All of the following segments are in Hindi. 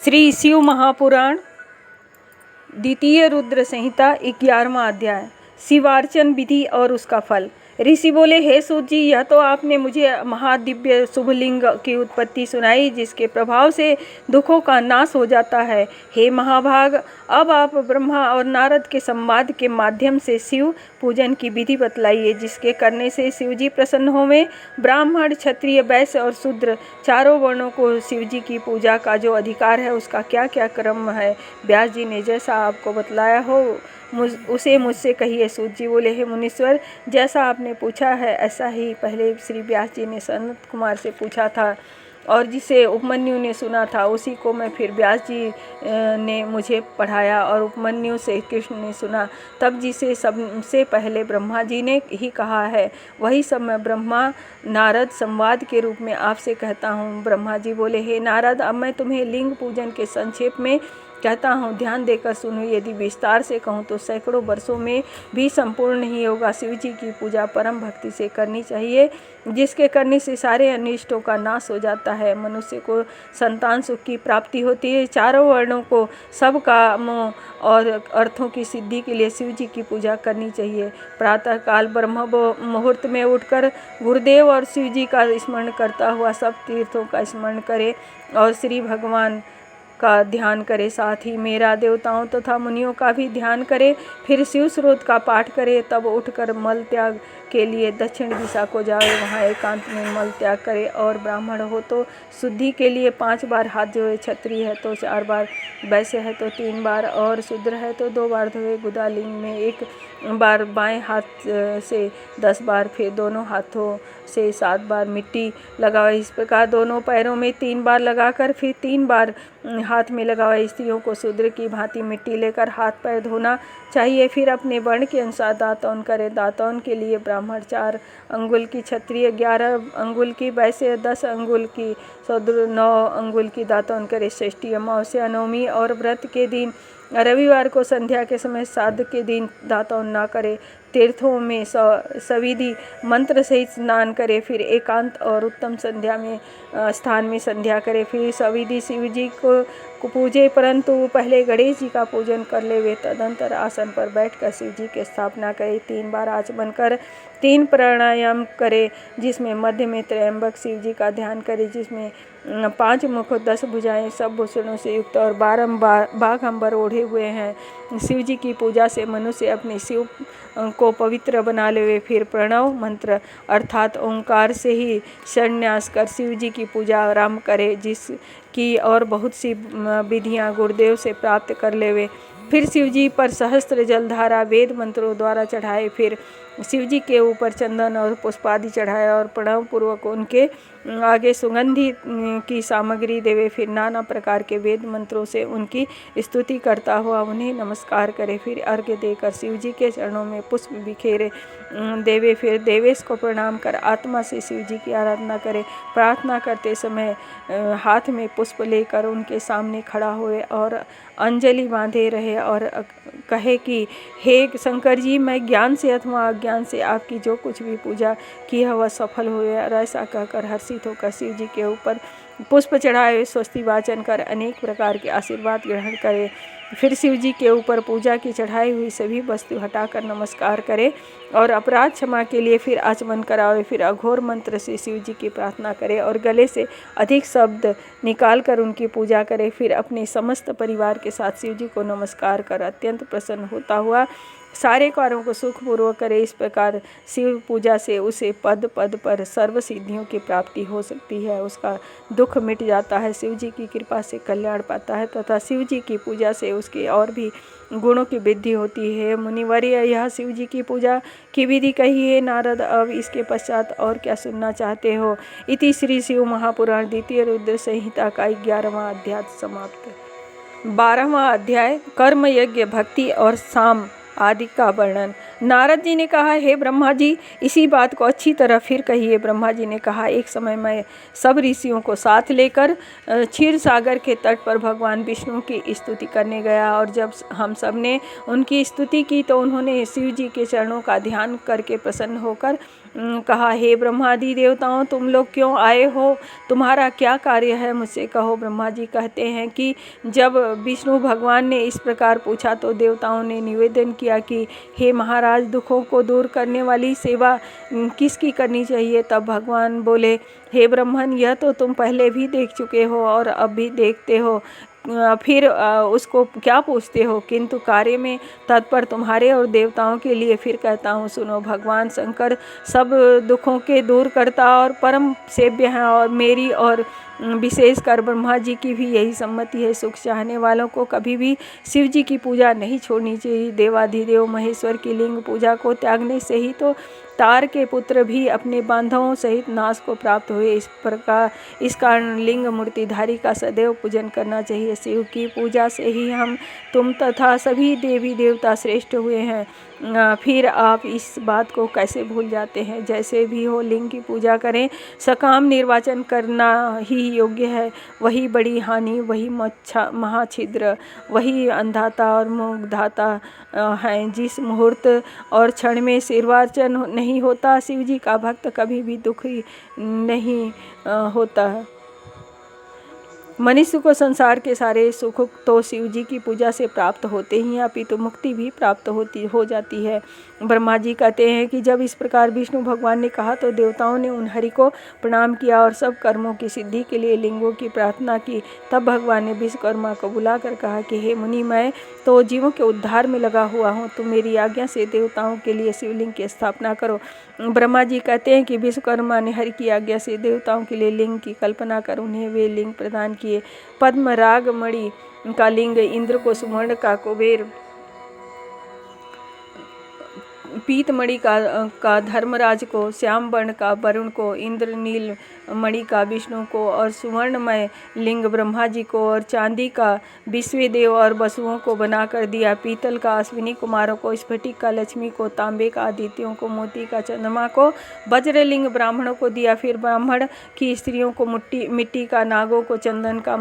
श्री शिव महापुराण द्वितीय रुद्र संहिता 11वां अध्याय शिवार्चन विधि और उसका फल। ऋषि बोले, हे सूत जी, यह तो आपने मुझे महादिव्य शुभलिंग की उत्पत्ति सुनाई जिसके प्रभाव से दुखों का नाश हो जाता है। हे महाभाग, अब आप ब्रह्मा और नारद के संवाद के माध्यम से शिव पूजन की विधि बतलाइए जिसके करने से शिव जी प्रसन्न होवें। ब्राह्मण, क्षत्रिय, वैश्य और शूद्र चारों वर्णों को शिव जी की पूजा का जो अधिकार है उसका क्या क्या क्रम है। व्यास जी ने जैसा आपको बतलाया हो उसे मुझसे कहिए। सूत जी बोले, हे मुनीश्वर, जैसा आपने पूछा है ऐसा ही पहले श्री व्यास जी ने सनत कुमार से पूछा था और जिसे उपमन्यु ने सुना था उसी को मैं फिर व्यास जी ने मुझे पढ़ाया और उपमन्यु से कृष्ण ने सुना। तब जिसे सबसे पहले ब्रह्मा जी ने ही कहा है वही सब मैं ब्रह्मा नारद संवाद के रूप में आपसे कहता हूँ। ब्रह्मा जी बोले, हे नारद, अब मैं तुम्हें लिंग पूजन के संक्षेप में कहता हूँ, ध्यान देकर सुनो। यदि विस्तार से कहूँ तो सैकड़ों वर्षों में भी संपूर्ण नहीं होगा। शिव जी की पूजा परम भक्ति से करनी चाहिए जिसके करने से सारे अनिष्टों का नाश हो जाता है। मनुष्य को संतान सुख की प्राप्ति होती है। चारों वर्णों को सब कामों और अर्थों की सिद्धि के लिए शिव जी की पूजा करनी चाहिए। प्रातःकाल ब्रह्म मुहूर्त में उठकर गुरुदेव और शिव जी का स्मरण करता हुआ सब तीर्थों का स्मरण करे और श्री भगवान का ध्यान करे। साथ ही मेरा देवताओं तथा मुनियों का भी ध्यान करे। फिर शिव स्रोत का पाठ करे। तब उठकर मल त्याग के लिए दक्षिण दिशा को जाए, वहाँ एकांत में मल त्याग करे। और ब्राह्मण हो तो शुद्धि के लिए 5 बार हाथ धोए, क्षत्रिय है तो 4 बार, वैश्य है तो 3 बार और शूद्र है तो 2 बार धोए। गुदा लिंग में 1 बार बाएं हाथ से 10 बार, फिर दोनों हाथों से 7 बार मिट्टी लगावे। इस प्रकार दोनों पैरों में 3 बार लगाकर फिर 3 बार हाथ में लगावे। स्त्रियों को शूद्र की भांति मिट्टी लेकर हाथ पैर धोना चाहिए। फिर अपने वर्ण के अनुसार दातौन करे। दातौन के लिए ब्राह्मण 4 अंगुल की, क्षत्रिय 11 अंगुल की, वैश्य 10 अंगुल की, शूद्र 9 अंगुल की दातौन करे। षष्ठी, अमावस्या, नवमी और व्रत के दिन, रविवार को, संध्या के समय, श्राद्ध के दिन दातौन ना करे। तीर्थों में सविधि मंत्र सहित स्नान करे। फिर एकांत और उत्तम संध्या में स्थान में संध्या करे। फिर सविधि शिव जी को पूजे, परंतु पहले गणेश जी का पूजन कर ले। वे तदंतर आसन पर बैठकर शिव जी की स्थापना करे। 3 बार आचमन कर 3 प्राणायाम करे जिसमें मध्य में त्रयंबक शिव जी का ध्यान करे, जिसमें 5 मुख, 10 भुजाएं, सब भूषणों से युक्त और 12 बाघंबर ओढ़े हुए हैं। शिव जी की पूजा से मनुष्य अपने शिव को पवित्र बना लेवे। फिर प्रणव मंत्र अर्थात ओंकार से ही संन्यास कर शिव जी की पूजा आरंभ करे, जिसकी और बहुत सी विधियां गुरुदेव से प्राप्त कर लेवे। फिर शिव जी पर सहस्त्र जलधारा वेद मंत्रों द्वारा चढ़ाए। फिर शिव जी के ऊपर चंदन और पुष्पादि चढ़ाए और प्रणव पूर्वक उनके आगे सुगंधि की सामग्री देवे। फिर नाना प्रकार के वेद मंत्रों से उनकी स्तुति करता हुआ उन्हें नमस्कार करे। फिर अर्घ्य देकर शिव जी के चरणों में पुष्प बिखेरे देवे। फिर देवेश को प्रणाम कर आत्मा से शिव जी की आराधना करे। प्रार्थना करते समय हाथ में पुष्प लेकर उनके सामने खड़ा हुए और अंजलि बांधे रहे और कहे कि हे शंकर जी, मैं ज्ञान से अथवा अज्ञान से आपकी जो कुछ भी पूजा की है वह सफल हुए। और ऐसा कहकर हर्षित होकर शिव जी के ऊपर पुष्प चढ़ाए, स्वस्ति वाचन कर अनेक प्रकार के आशीर्वाद ग्रहण करे। फिर शिव जी के ऊपर पूजा की चढ़ाई हुई सभी वस्तु हटाकर नमस्कार करे और अपराध क्षमा के लिए फिर आचमन करावे। फिर अघोर मंत्र से शिव जी की प्रार्थना करे और गले से अधिक शब्द निकाल कर उनकी पूजा करे। फिर अपने समस्त परिवार के साथ शिव जी को नमस्कार कर अत्यंत प्रसन्न होता हुआ सारे कार्यों को सुखपूर्वक करे। इस प्रकार शिव पूजा से उसे पद पद पर सर्व सिद्धियों की प्राप्ति हो सकती है, उसका दुख मिट जाता है, शिव जी की कृपा से कल्याण पाता है तथा शिव जी की पूजा से उसके और भी गुणों की वृद्धि होती है। मुनिवर्य, यह शिव जी की पूजा की विधि कही है। नारद, अब इसके पश्चात और क्या सुनना चाहते हो? इति श्री शिव महापुराण द्वितीय रुद्र संहिता का 11वां अध्याय समाप्त। 12वां अध्याय कर्म यज्ञ भक्ति और साम आदि का वर्णन। नारद जी ने कहा, हे ब्रह्मा जी, इसी बात को अच्छी तरह फिर कहिए। ब्रह्मा जी ने कहा, एक समय मैं सब ऋषियों को साथ लेकर क्षीर सागर के तट पर भगवान विष्णु की स्तुति करने गया और जब हम सब ने उनकी स्तुति की तो उन्होंने शिव जी के चरणों का ध्यान करके प्रसन्न होकर कहा, हे ब्रह्मादि देवताओं, तुम लोग क्यों आए हो? तुम्हारा क्या कार्य है? मुझसे कहो। ब्रह्मा जी कहते हैं कि जब विष्णु भगवान ने इस प्रकार पूछा तो देवताओं ने निवेदन किया कि हे महाराज, दुखों को दूर करने वाली सेवा किसकी करनी चाहिए? तब भगवान बोले, हे ब्रह्मन, यह तो तुम पहले भी देख चुके हो और अब भी देखते हो, फिर उसको क्या पूछते हो? किंतु कार्य में तत्पर तुम्हारे और देवताओं के लिए फिर कहता हूँ, सुनो। भगवान शंकर सब दुखों के दूर करता और परम सेव्य हैं, और मेरी और विशेषकर ब्रह्मा जी की भी यही सम्मति है। सुख चाहने वालों को कभी भी शिव जी की पूजा नहीं छोड़नी चाहिए। देवाधिदेव महेश्वर की लिंग पूजा को त्यागने से ही तो तार के पुत्र भी अपने बांधवों सहित नाश को प्राप्त हुए। इस कारण लिंग मूर्तिधारी का सदैव पूजन करना चाहिए। शिव की पूजा से ही हम, तुम तथा सभी देवी देवता श्रेष्ठ हुए हैं। फिर आप इस बात को कैसे भूल जाते हैं? जैसे भी हो, लिंग की पूजा करें। सकाम निर्वाचन करना ही योग्य है। वही बड़ी हानि, वही महाछिद्र, वही अंधाता और मुग्धाता हैं। जिस मुहूर्त और क्षण में सिरवार्चन नहीं होता, शिव जी का भक्त कभी भी दुखी नहीं होता है। मनुष्य को संसार के सारे सुख तो शिव जी की पूजा से प्राप्त होते ही हैं, अपितु मुक्ति भी प्राप्त हो जाती है। ब्रह्मा जी कहते हैं कि जब इस प्रकार विष्णु भगवान ने कहा तो देवताओं ने उन हरि को प्रणाम किया और सब कर्मों की सिद्धि के लिए लिंगों की प्रार्थना की। तब भगवान ने विश्वकर्मा को बुलाकर कहा कि हे मुनि, मैं तो जीवों के उद्धार में लगा हुआ हूँ, तुम मेरी आज्ञा से देवताओं के लिए शिवलिंग की स्थापना करो। ब्रह्मा जी कहते हैं कि विश्वकर्मा ने हरि की आज्ञा से देवताओं के लिए लिंग की कल्पना कर उन्हें वे लिंग प्रदान किए। पद्म राग मणि का लिंग इंद्र को, सुवर्ण का कुबेर, पीतमणि का धर्मराज को, श्याम वर्ण का वरुण को, इंद्रनील मणि का विष्णु को, और सुवर्णमय लिंग ब्रह्मा जी को, और चांदी का विश्वदेव और वसुओं को बनाकर दिया। पीतल का अश्विनी कुमारों को, स्फटिक का लक्ष्मी को, तांबे का आदित्यों को, मोती का चंद्रमा को, वज्रलिंग ब्राह्मणों को दिया। फिर ब्राह्मण की स्त्रियों को मिट्टी का, नागों को चंदन का,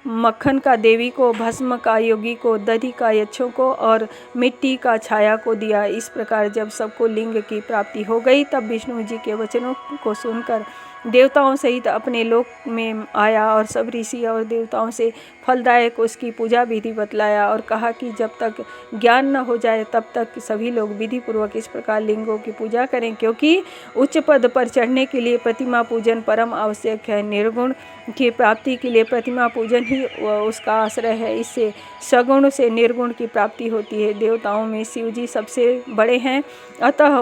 मक्खन का, देवी को भस्म का, योगी को, दधि का, यक्षों को और मिट्टी का छाया को दिया। इस प्रकार जब सबको लिंग की प्राप्ति हो गई, तब विष्णु जी के वचनों को सुनकर देवताओं सहित अपने लोक में आया और सब ऋषि और देवताओं से फलदायक उसकी पूजा विधि बतलाया और कहा कि जब तक ज्ञान न हो जाए तब तक सभी लोग विधि पूर्वक इस प्रकार लिंगों की पूजा करें, क्योंकि उच्च पद पर चढ़ने के लिए प्रतिमा पूजन परम आवश्यक है। निर्गुण की प्राप्ति के लिए प्रतिमा पूजन ही उसका आश्रय है। इससे सगुण से निर्गुण की प्राप्ति होती है। देवताओं में शिव जी सबसे बड़े हैं, अतः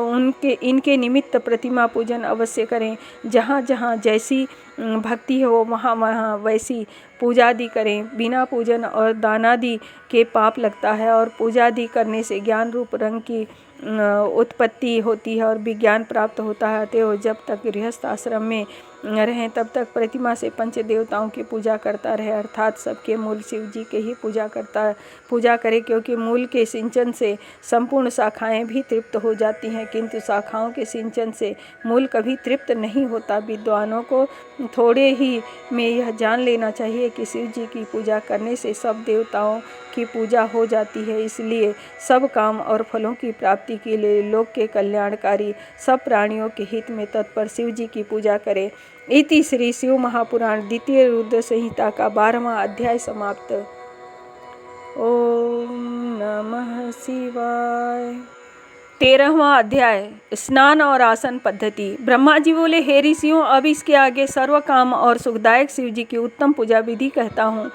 इनके निमित्त प्रतिमा पूजन अवश्य करें। जहाँ जहाँ जैसी भक्ति हो वहाँ वहाँ वैसी पूजादि करें। बिना पूजन और दानादि के पाप लगता है, और पूजादि करने से ज्ञान रूप रंग की उत्पत्ति होती है और विज्ञान प्राप्त होता है। अतएव जब तक गृहस्थ आश्रम में रहें तब तक प्रतिमा से पंच देवताओं की पूजा करता रहे, अर्थात सबके मूल शिव जी के ही पूजा करे, क्योंकि मूल के सिंचन से संपूर्ण शाखाएं भी तृप्त हो जाती हैं, किंतु शाखाओं के सिंचन से मूल कभी तृप्त नहीं होता। विद्वानों को थोड़े ही में यह जान लेना चाहिए कि शिव जी की पूजा करने से सब देवताओं की पूजा हो जाती है। इसलिए सब काम और फलों की प्राप्ति के लिए लोक के कल्याणकारी सब प्राणियों के हित में तत्पर शिव जी की पूजा करें। इति श्री शिव महापुराण द्वितीय रुद्र संहिता का 12वां अध्याय समाप्त। ओम नमः शिवाय। 13वां अध्याय स्नान और आसन पद्धति। ब्रह्मा जी बोले, हे ऋषियों, अब इसके आगे सर्व काम और सुखदायक शिव जी की उत्तम पूजा विधि कहता हूँ,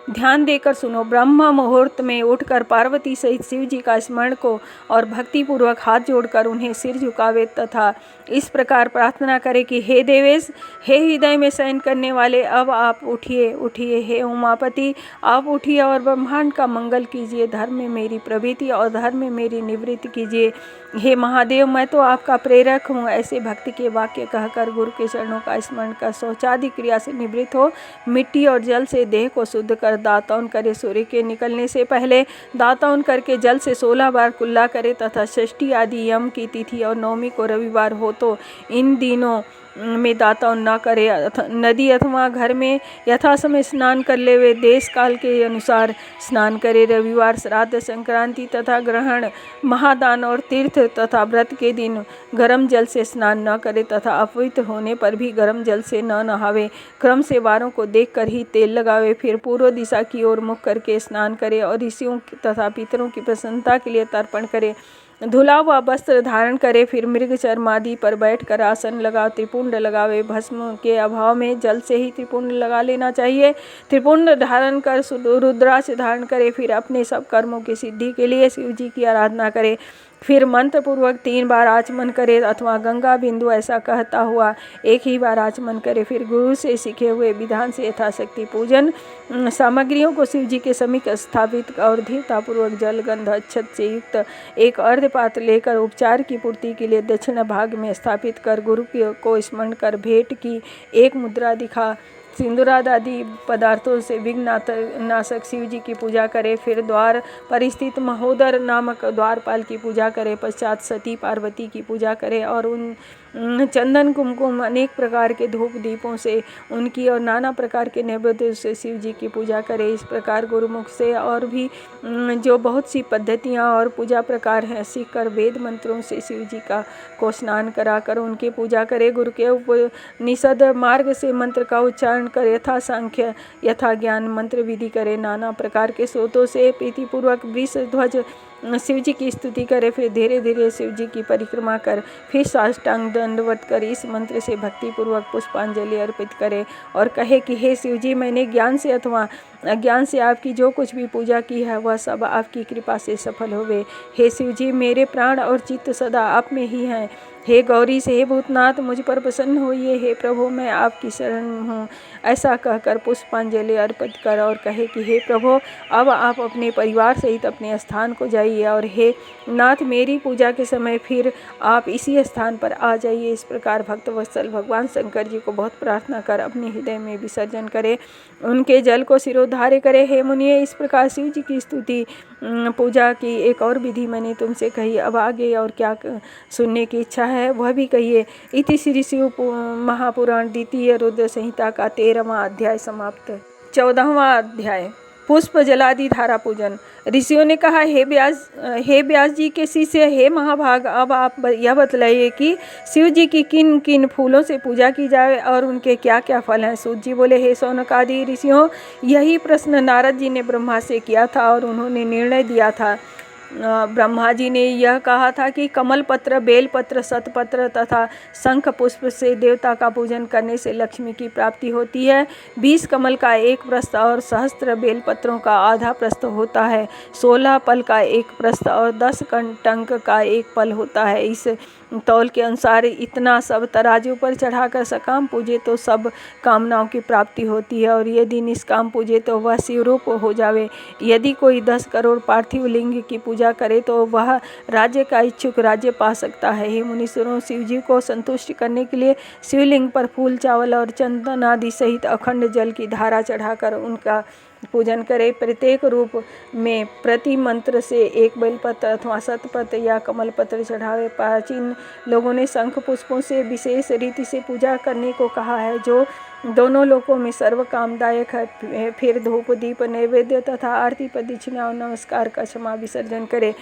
ध्यान देकर सुनो। ब्रह्म मुहूर्त में उठकर पार्वती सहित शिव जी का स्मरण को और भक्तिपूर्वक हाथ जोड़कर उन्हें सिर झुकावे तथा इस प्रकार प्रार्थना करे कि हे देवेश, हे हृदय में शयन करने वाले, अब आप उठिए उठिए। हे उमापति, आप उठिए और ब्रह्मांड का मंगल कीजिए। धर्म में मेरी प्रवृत्ति और धर्म में मेरी निवृत्ति कीजिए। हे महादेव, मैं तो आपका प्रेरक हूँ। ऐसे भक्ति के वाक्य कहकर गुरु के चरणों का स्मरण कर शौचादि क्रिया से निवृत्त हो मिट्टी और जल से देह को शुद्ध कर दातौन करे। सूर्य के निकलने से पहले दातौन करके जल से 16 बार कुल्ला करे तथा षष्ठी आदि यम की तिथि और नवमी को रविवार हो तो इन दिनों में दातन न करे, नदी अथवा घर में यथा समय स्नान कर ले, वे देश काल के अनुसार स्नान करे। रविवार, श्राद्ध, संक्रांति तथा ग्रहण, महादान और तीर्थ तथा व्रत के दिन गर्म जल से स्नान न करे तथा अपवित्र होने पर भी गर्म जल से न नहावे। क्रम से वारों को देखकर ही तेल लगावे, फिर पूर्व दिशा की ओर मुख करके स्नान करे और ऋषियों तथा पितरों की प्रसन्नता के लिए तर्पण करे। धुला हुआ वस्त्र धारण करे, फिर मृग चर्म आदि पर बैठकर आसन लगा त्रिपुंड लगावे। भस्म के अभाव में जल से ही त्रिपुंड लगा लेना चाहिए। त्रिपुंड धारण कर रुद्राक्ष धारण करे, फिर अपने सब कर्मों की सिद्धि के लिए शिव जी की आराधना करे। फिर मंत्र पूर्वक 3 बार आचमन करे अथवा गंगा बिंदु ऐसा कहता हुआ 1 ही बार आचमन करे। फिर गुरु से सीखे हुए विधान से यथाशक्ति पूजन सामग्रियों को शिव जी के समीप स्थापित और धीरतापूर्वक जल, गंध, अक्षत से युक्त एक अर्ध पात्र लेकर उपचार की पूर्ति के लिए दक्षिण भाग में स्थापित कर गुरु को स्मरण कर भेंट की एक मुद्रा दिखा सिंदूराद आदि पदार्थों से विघ्न नाशक शिव जी की पूजा करे। फिर द्वार पर स्थित महोदर नामक द्वारपाल की पूजा करे। पश्चात सती पार्वती की पूजा करे और उन चंदन, कुमकुम, अनेक प्रकार के धूप दीपों से उनकी और नाना प्रकार के नैवेद्य से शिव जी की पूजा करे। इस प्रकार गुरुमुख से और भी जो बहुत सी पद्धतियाँ और पूजा प्रकार हैं सीख कर वेद मंत्रों से शिव जी को स्नान कराकर उनकी पूजा करे। गुरु के उपनिषद मार्ग से मंत्र का उच्चारण कर यथा सांख्य यथा ज्ञान मंत्र विधि करे। नाना प्रकार के स्रोतों से प्रीतिपूर्वक वृष ध्वज शिव जी की स्तुति करे। फिर धीरे धीरे शिव जी की परिक्रमा कर फिर साष्टांग दंडवत कर इस मंत्र से भक्तिपूर्वक पुष्पांजलि अर्पित करे और कहे कि हे शिव जी, मैंने ज्ञान से अथवा अज्ञान से आपकी जो कुछ भी पूजा की है वह सब आपकी कृपा से सफल होवे। हे शिव जी, मेरे प्राण और चित्त सदा आप में ही हैं। हे गौरी से, हे भूतनाथ, मुझ पर प्रसन्न होइए। हे प्रभु, मैं आपकी शरण हूँ। ऐसा कहकर पुष्पांजलि अर्पित कर और कहे कि हे प्रभु, अब आप अपने परिवार सहित अपने स्थान को जाइए और हे नाथ, मेरी पूजा के समय फिर आप इसी स्थान पर आ जाइए। इस प्रकार भक्तवत्सल भगवान शंकर जी को बहुत प्रार्थना कर अपने हृदय में विसर्जन करे, उनके जल को सिरोधार्य करे। हे मुनिये, इस प्रकार शिव जी की स्तुति पूजा की एक और विधि मैंने तुमसे कही। अब आगे और क्या सुनने की इच्छा है वह भी कहिए। इति श्री शिव महापुराण द्वितीय रुद्र संहिता का 13वां अध्याय समाप्त। 14वां अध्याय पुष्प जलादि धारा पूजन। ऋषियों ने कहा, हे व्यास जी के शिष्य, हे महाभाग, अब आप यह बतलाइए कि शिव जी की किन किन फूलों से पूजा की जाए और उनके क्या क्या फल हैं। सूत जी बोले, हे शौनक आदि ऋषियों, यही प्रश्न नारद जी ने ब्रह्मा से किया था और उन्होंने निर्णय दिया था। ब्रह्मा जी ने यह कहा था कि कमल पत्र, बेल पत्र, शतपत्र तथा शंख पुष्प से देवता का पूजन करने से लक्ष्मी की प्राप्ति होती है। 20 कमल का एक प्रस्थ और सहस्त्र बेल पत्रों का आधा प्रस्थ होता है। 16 पल का एक प्रस्थ और 10 टंक का एक पल होता है। इस तौल के अनुसार इतना सब तराजू पर चढ़ाकर सकाम पूजे तो सब कामनाओं की प्राप्ति होती है और यदि निष्काम पूजे तो वह शिवरूप हो जावे। यदि कोई 10 करोड़ पार्थिव लिंग की पूजा करे तो वह राज्य का इच्छुक राज्य पा सकता है। हे मुनीश्वरों, शिव जी को संतुष्ट करने के लिए शिवलिंग पर फूल, चावल और चंदन आदि सहित अखंड जल की धारा चढ़ाकर उनका पूजन करे। प्रत्येक रूप में प्रति मंत्र से एक बेलपत्र अथवा शतपत्र या कमल पत्र चढ़ावे। प्राचीन लोगों ने शंख पुष्पों से विशेष रीति से पूजा करने को कहा है, जो दोनों लोकों में सर्व कामदायक है। फिर धूप, दीप, नैवेद्य तथा आरती, प्रदक्षिणा और नमस्कार का क्षमा विसर्जन करे।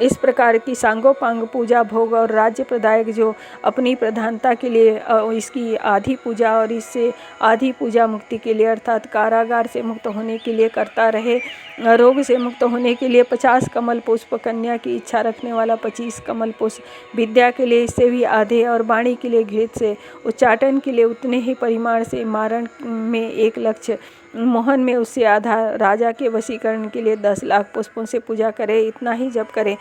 इस प्रकार की सांगोपांग पूजा भोग और राज्य प्रदायक, जो अपनी प्रधानता के लिए इसकी आधी पूजा और इससे आधी पूजा मुक्ति के लिए अर्थात कारागार से मुक्त होने के लिए करता रहे। रोग से मुक्त होने के लिए 50 कमल पुष्प, कन्या की इच्छा रखने वाला 25 कमल पुष्प, विद्या के लिए इससे भी आधे और वाणी के लिए घृत से, उच्चाटन के लिए उतने ही परिमाण से, मारण में 1 लक्ष, मोहन में उससे आधा, राजा के वशीकरण के लिए 10 लाख पुष्पों से पूजा करे। इतना ही जप करे।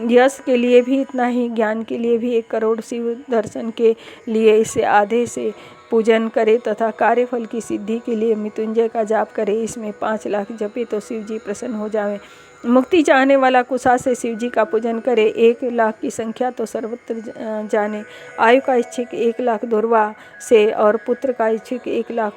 यश के लिए भी इतना ही, ज्ञान के लिए भी 1 करोड़, शिव दर्शन के लिए इससे आधे से पूजन करे तथा कार्यफल की सिद्धि के लिए मृत्युंजय का जाप करे। इसमें 5 लाख जपे तो शिव जी प्रसन्न हो जावे। मुक्ति चाहने वाला कुशा से शिव जी का पूजन करे। 1 लाख की संख्या तो सर्वत्र जाने। आयु का इच्छुक 1 लाख दुर्वा से और पुत्र का इच्छुक 1 लाख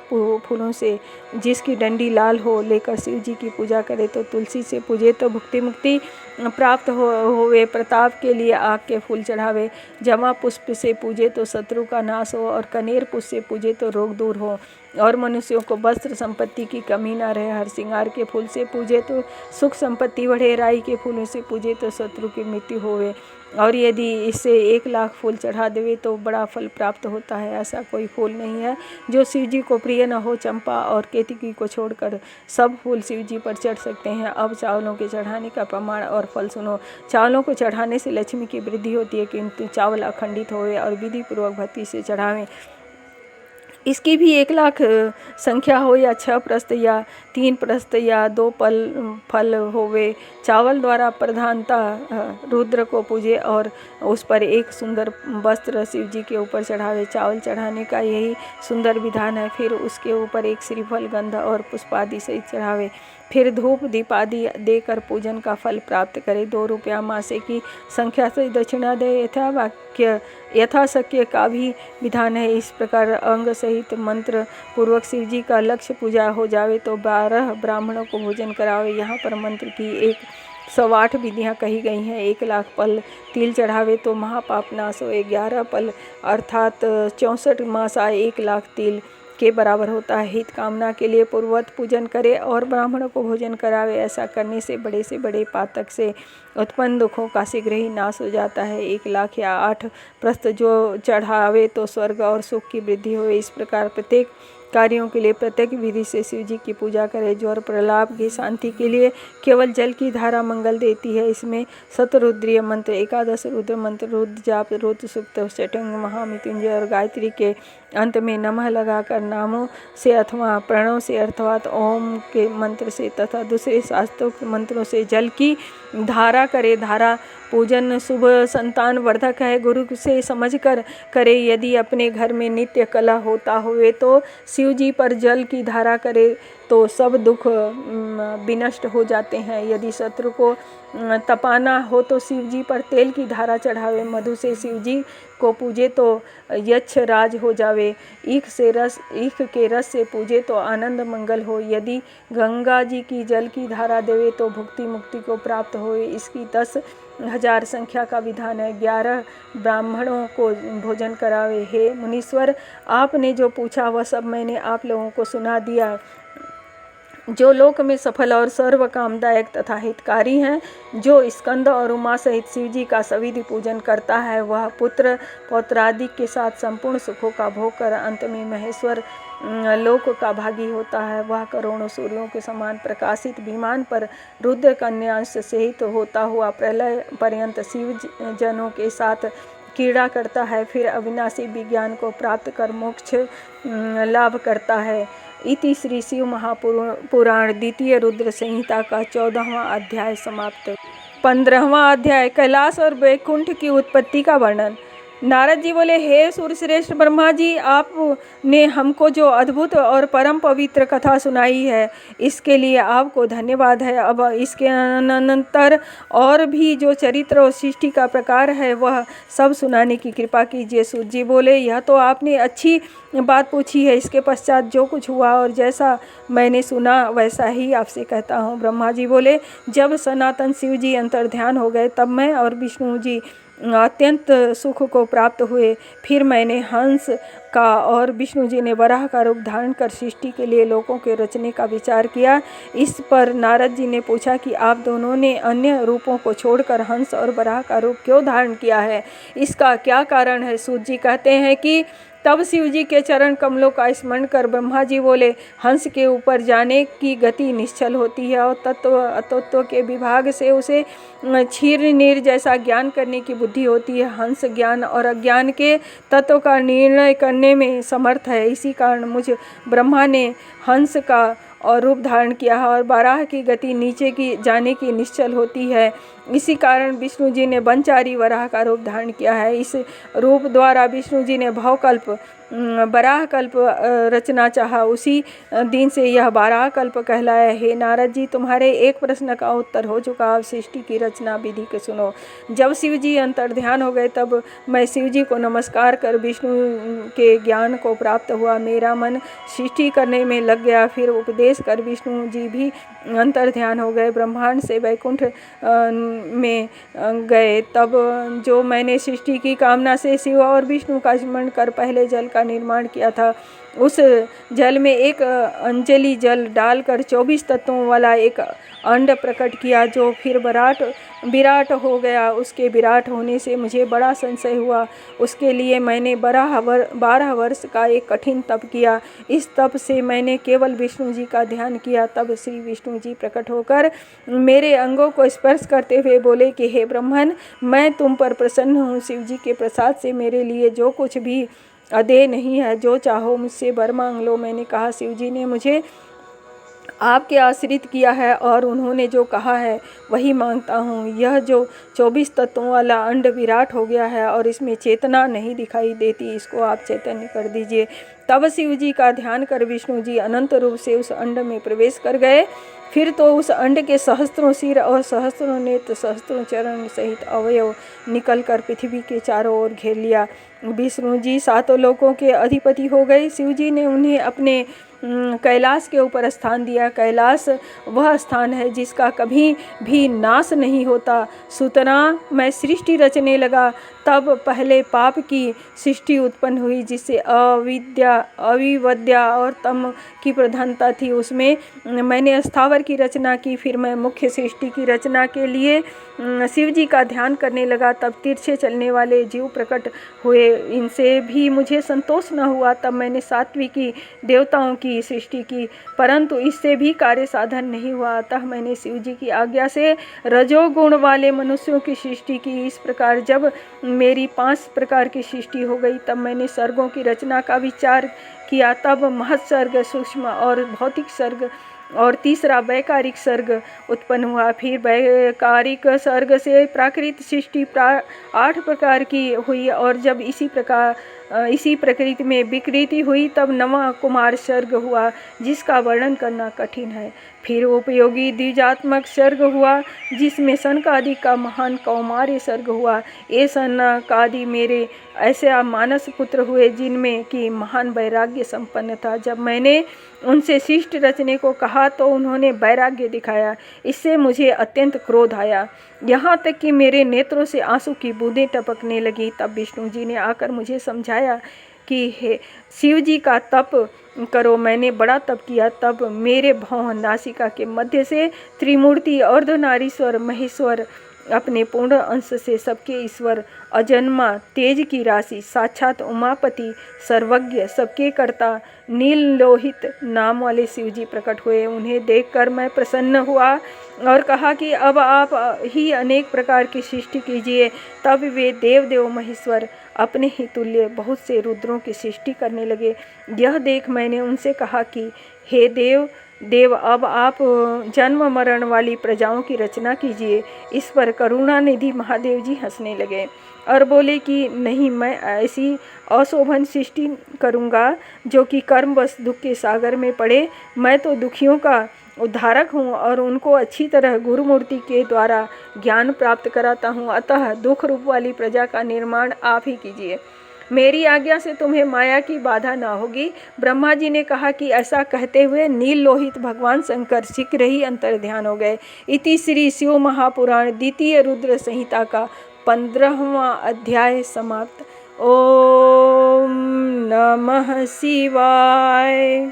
फूलों से, जिसकी डंडी लाल हो, लेकर शिव जी की पूजा करे। तो तुलसी से पूजे तो भुक्ति मुक्ति प्राप्त होवे, प्रताप के लिए आग के फूल चढ़ावे, जमा पुष्प से पूजे तो शत्रु का नाश हो, और कनेर पुष्प से पूजे तो रोग दूर हो, और मनुष्यों को वस्त्र संपत्ति की कमी ना रहे। हर श्रृंगार के फूल से पूजे तो सुख संपत्ति बढ़े, राई के फूलों से पूजे तो शत्रु की मृत्यु होवे, और यदि इससे 1,00,000 फूल चढ़ा देवे तो बड़ा फल प्राप्त होता है। ऐसा कोई फूल नहीं है जो शिव जी को प्रिय न हो। चंपा और केतकी को छोड़कर सब फूल शिव जी पर चढ़ सकते हैं। अब चावलों के चढ़ाने का प्रमाण और फल सुनो। चावलों को चढ़ाने से लक्ष्मी की वृद्धि होती है, किंतु चावल अखंडित होवे और विधि पूर्वक भक्ति से चढ़ावें। इसकी भी 1,00,000 संख्या हो, या 6 प्रस्थ या 3 प्रस्थ या 2 फल होवे। चावल द्वारा प्रधानतः रुद्र को पूजे और उस पर एक सुंदर वस्त्र शिव जी के ऊपर चढ़ावे। चावल चढ़ाने का यही सुंदर विधान है। फिर उसके ऊपर एक श्रीफल, गंध और पुष्पादि सहित चढ़ावे। फिर धूप दीप आदि देकर पूजन का फल प्राप्त करे। 2 रुपया मासे की संख्या से दक्षिणा दे, यथाशक्य का भी विधान है। इस प्रकार अंग सहित मंत्र पूर्वक शिव जी का लक्ष्य पूजा हो जावे तो 12 ब्राह्मणों को भोजन करावे। यहाँ पर मंत्र की 108 विधियाँ कही गई हैं। 1,00,000 पल तिल चढ़ावे तो महापाप नाश हो। 11 पल अर्थात 64 मासा 1,00,000 तिल के बराबर होता है। हित कामना के लिए पूर्ववत पूजन करे और ब्राह्मणों को भोजन करावे। ऐसा करने से बड़े पातक से उत्पन्न दुखों का शीघ्र ही नाश हो जाता है। 1,00,000 या 8 प्रस्थ जो चढ़ावे तो स्वर्ग और सुख की वृद्धि हो। इस प्रकार प्रत्येक कार्यों के लिए प्रत्येक विधि से शिव जी की पूजा करें। ज्वर प्रलाप की शांति के लिए केवल जल की धारा मंगल देती है। इसमें शतरुद्रीय मंत्र, 11 रुद्र मंत्र, रुद्र जाप, रुद्र सूक्त, षट्ंग, महामृत्युंजय और गायत्री के अंत में नमः लगाकर नामों से अथवा प्रणव से अर्थात ओम के मंत्र से तथा दूसरे शास्त्रोक्त मंत्रों से जल की धारा करे। धारा पूजन शुभ संतान वर्धक है। गुरु से समझकर करे। यदि अपने घर में नित्य कलह होता हुए तो शिव जी पर जल की धारा करे तो सब दुख विनष्ट हो जाते हैं। यदि शत्रु को तपाना हो तो शिव जी पर तेल की धारा चढ़ावे। मधु से शिव जी को पूजे तो यक्ष राज हो जावे। ईख के रस से पूजे तो आनंद मंगल हो। यदि गंगा जी की जल की धारा देवे तो भुक्ति मुक्ति को प्राप्त होए। इसकी 10,000 संख्या का विधान है। 11 ब्राह्मणों को भोजन करावे। हे मुनीश्वर, आपने जो पूछा वह सब मैंने आप लोगों को सुना दिया। जो लोक में सफल और सर्व कामदायक तथा हितकारी हैं, जो स्कंद और उमा सहित शिव जी का सविधि पूजन करता है, वह पुत्र पौत्रादि के साथ संपूर्ण सुखों का भोग कर अंत में महेश्वर लोक का भागी होता है। वह करोड़ों सूर्यों के समान प्रकाशित विमान पर रुद्र कन्या से सहित होता हुआ प्रलय पर्यंत शिव जनों के साथ क्रीड़ा करता है। फिर अविनाशी विज्ञान को प्राप्त कर मोक्ष लाभ करता है। इति श्री शिव महापुराण द्वितीय रुद्र संहिता का 14वां अध्याय समाप्त। 15वां अध्याय कैलाश और वैकुंठ की उत्पत्ति का वर्णन। नारद जी बोले, हे सूर्यश्रेष्ठ ब्रह्मा जी, आपने हमको जो अद्भुत और परम पवित्र कथा सुनाई है इसके लिए आपको धन्यवाद है। अब इसके अनंतर और भी जो चरित्र और सृष्टि का प्रकार है वह सब सुनाने की कृपा कीजिए। सूर्य जी बोले, यह तो आपने अच्छी बात पूछी है। इसके पश्चात जो कुछ हुआ और जैसा मैंने सुना वैसा ही आपसे कहता हूँ। ब्रह्मा जी बोले, जब सनातन शिव जी अंतर्ध्यान हो गए तब मैं और विष्णु जी अत्यंत सुख को प्राप्त हुए। फिर मैंने हंस का और विष्णु जी ने वराह का रूप धारण कर सृष्टि के लिए लोकों के रचने का विचार किया। इस पर नारद जी ने पूछा कि आप दोनों ने अन्य रूपों को छोड़कर हंस और वराह का रूप क्यों धारण किया है, इसका क्या कारण है। सूत जी कहते हैं कि तब शिव जी के चरण कमलों का स्मरण कर ब्रह्मा जी बोले, हंस के ऊपर जाने की गति निश्चल होती है और तत्व अतत्व के विभाग से उसे क्षीर नीर जैसा ज्ञान करने की बुद्धि होती है। हंस ज्ञान और अज्ञान के तत्व का निर्णय करने में समर्थ है। इसी कारण मुझ ब्रह्मा ने हंस का और रूप धारण किया है और वराह की गति नीचे की जाने की निश्चल होती है। इसी कारण विष्णु जी ने वनचारी वराह का रूप धारण किया है। इस रूप द्वारा विष्णु जी ने भवकल्प वराह कल्प रचना चाहा। उसी दिन से यह वराह कल्प कहलाया। हे नारद जी, तुम्हारे एक प्रश्न का उत्तर हो चुका। अब सृष्टि की रचना विधि को सुनो। जब शिव जी अंतर्ध्यान हो गए तब मैं शिव जी को नमस्कार कर विष्णु के ज्ञान को प्राप्त हुआ। मेरा मन सृष्टि करने में लग गया। फिर उपदेश कर विष्णु जी भी अंतर्ध्यान हो गए। ब्रह्मांड से वैकुंठ में गए, तब जो मैंने सृष्टि की कामना से शिव और विष्णु का स्मरण कर पहले जल का निर्माण किया था, उस जल में एक अंजलि जल डालकर 24 तत्वों वाला एक अंड प्रकट किया, जो फिर विराट हो गया। उसके विराट होने से मुझे बड़ा संशय हुआ। उसके लिए मैंने 12 वर्ष का एक कठिन तप किया। इस तप से मैंने केवल विष्णु जी का ध्यान किया। तब श्री विष्णु जी प्रकट होकर मेरे अंगों को स्पर्श करते हुए बोले कि हे ब्रह्मन, मैं तुम पर प्रसन्न हूँ। शिव जी के प्रसाद से मेरे लिए जो कुछ भी अदेय नहीं है, जो चाहो मुझसे वर मांग लो। मैंने कहा, शिव जी ने मुझे आपके आश्रित किया है और उन्होंने जो कहा है वही मांगता हूँ। यह जो 24 तत्वों वाला अंड विराट हो गया है और इसमें चेतना नहीं दिखाई देती, इसको आप चैतन्य कर दीजिए। तब शिव जी का ध्यान कर विष्णु जी अनंत रूप से उस अंड में प्रवेश कर गए। फिर तो उस अंड के सहस्त्रों सिर और सहस्त्रों नेत्र, सहस्त्रों चरण सहित अवयव निकलकर पृथ्वी के चारों ओर घेर लिया। विष्णु जी 7 लोकों के अधिपति हो गए। शिव जी ने उन्हें अपने कैलाश के ऊपर स्थान दिया। कैलाश वह स्थान है जिसका कभी भी नाश नहीं होता। सुतरां मैं सृष्टि रचने लगा, तब पहले पाप की सृष्टि उत्पन्न हुई, जिससे अविद्या और तम की प्रधानता थी। उसमें मैंने स्थावर की रचना की। फिर मैं मुख्य सृष्टि की रचना के लिए शिव जी का ध्यान करने लगा। तब तिरछे चलने वाले जीव प्रकट हुए। इनसे भी मुझे संतोष न हुआ। तब मैंने सात्विकी देवताओं की सृष्टि की, परंतु इससे भी कार्य साधन नहीं हुआ। अतः मैंने शिव जी की आज्ञा से रजोगुण वाले मनुष्यों की सृष्टि की। इस प्रकार जब मेरी 5 प्रकार की सृष्टि हो गई, तब मैंने सर्गों की रचना का विचार किया। तब महत्सर्ग, सूक्ष्म और भौतिक सर्ग और तीसरा वैकारिक सर्ग उत्पन्न हुआ। फिर वैकारिक सर्ग से प्राकृत सृष्टि 8 प्रकार की हुई, और जब इसी प्रकृति में विकृति हुई, तब 9वां कुमार सर्ग हुआ, जिसका वर्णन करना कठिन है। फिर उपयोगी द्विजात्मक सर्ग हुआ, जिसमें सनकादि का महान कौमार्य सर्ग हुआ। ये सनकादि मेरे ऐसे मानस पुत्र हुए जिनमें कि महान वैराग्य संपन्न था। जब मैंने उनसे शिष्ट रचने को कहा तो उन्होंने वैराग्य दिखाया। इससे मुझे अत्यंत क्रोध आया, यहाँ तक कि मेरे नेत्रों से आंसू की बूंदें टपकने लगी। तब विष्णु जी ने आकर मुझे समझाया कि हे शिव जी का तप करो। मैंने बड़ा तप किया। तब मेरे भौं नासिका के मध्य से त्रिमूर्ति अर्धनारीश्वर महेश्वर अपने पूर्ण अंश से सबके ईश्वर, अजन्मा तेज की राशि, साक्षात उमापति, सर्वज्ञ, सबके कर्ता, नील लोहित नाम वाले शिव जी प्रकट हुए। उन्हें देखकर मैं प्रसन्न हुआ और कहा कि अब आप ही अनेक प्रकार की सृष्टि कीजिए। तब वे देव महेश्वर अपने ही तुल्य बहुत से रुद्रों की सृष्टि करने लगे। यह देख मैंने उनसे कहा कि हे देव, अब आप जन्म मरण वाली प्रजाओं की रचना कीजिए। इस पर करुणानिधि महादेव जी हंसने लगे और बोले कि नहीं, मैं ऐसी अशोभन सृष्टि करूँगा जो कि कर्मवश दुख के सागर में पड़े। मैं तो दुखियों का उद्धारक हूँ और उनको अच्छी तरह गुरुमूर्ति के द्वारा ज्ञान प्राप्त कराता हूँ। अतः दुख रूप वाली प्रजा का निर्माण आप ही कीजिए। मेरी आज्ञा से तुम्हें माया की बाधा न होगी। ब्रह्मा जी ने कहा कि ऐसा कहते हुए नील लोहित भगवान शंकर शीघ्र ही अंतर ध्यान हो गए। इति श्री शिव महापुराण द्वितीय रुद्र संहिता का 15वां अध्याय समाप्त। ओम नमः शिवाय।